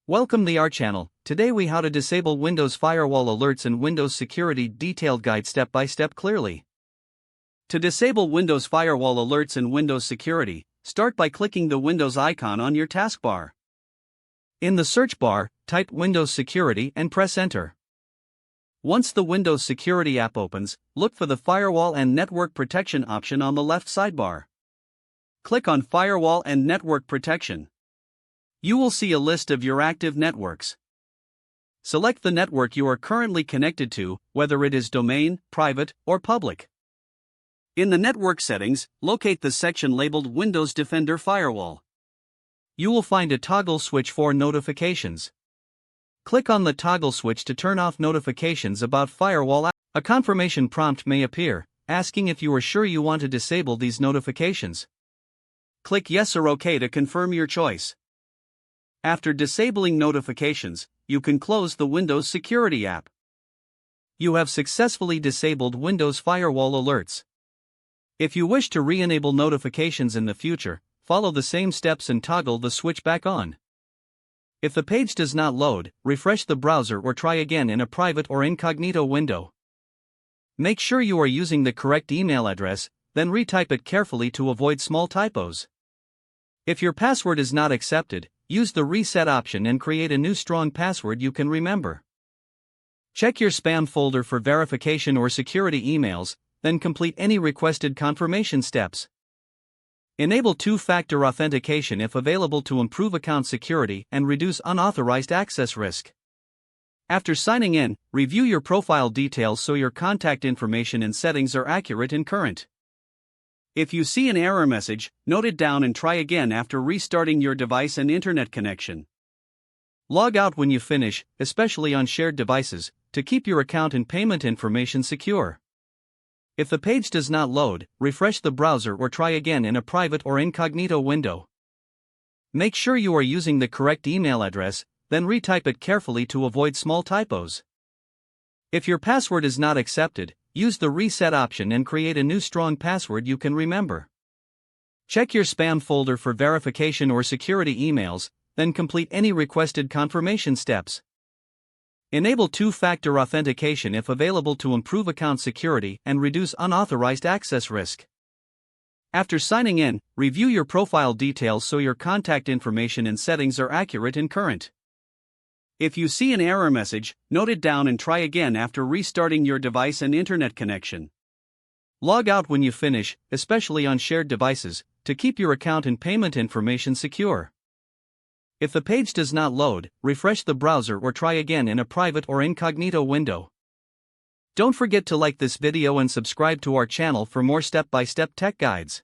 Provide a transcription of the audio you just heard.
Welcome to our channel. Today we how to disable Windows Firewall alerts and Windows security detailed guide step by step clearly. To disable Windows Firewall alerts and Windows security, start by clicking the Windows icon on your taskbar. In the search bar, type Windows Security and press Enter. Once the Windows Security app opens, look for the Firewall and Network Protection option on the left sidebar. Click on Firewall and Network Protection. You will see a list of your active networks. Select the network you are currently connected to, whether it is domain, private, or public. In the network settings, locate the section labeled Windows Defender Firewall. You will find a toggle switch for notifications. Click on the toggle switch to turn off notifications about firewall. A confirmation prompt may appear, asking if you are sure you want to disable these notifications. Click Yes or OK to confirm your choice. After disabling notifications, you can close the Windows Security app. You have successfully disabled Windows Firewall alerts. If you wish to re-enable notifications in the future, follow the same steps and toggle the switch back on. If the page does not load, refresh the browser or try again in a private or incognito window. Make sure you are using the correct email address, then retype it carefully to avoid small typos. If your password is not accepted, use the reset option and create a new strong password you can remember. Check your spam folder for verification or security emails, then complete any requested confirmation steps. Enable two-factor authentication if available to improve account security and reduce unauthorized access risk. After signing in, review your profile details so your contact information and settings are accurate and current. If you see an error message, note it down and try again after restarting your device and internet connection. Log out when you finish, especially on shared devices, to keep your account and payment information secure. If the page does not load, refresh the browser or try again in a private or incognito window. Make sure you are using the correct email address, then retype it carefully to avoid small typos. If your password is not accepted, use the reset option and create a new strong password you can remember. Check your spam folder for verification or security emails, then complete any requested confirmation steps. Enable two-factor authentication if available to improve account security and reduce unauthorized access risk. After signing in, review your profile details so your contact information and settings are accurate and current. If you see an error message, note it down and try again after restarting your device and internet connection. Log out when you finish, especially on shared devices, to keep your account and payment information secure. If the page does not load, refresh the browser or try again in a private or incognito window. Don't forget to like this video and subscribe to our channel for more step-by-step tech guides.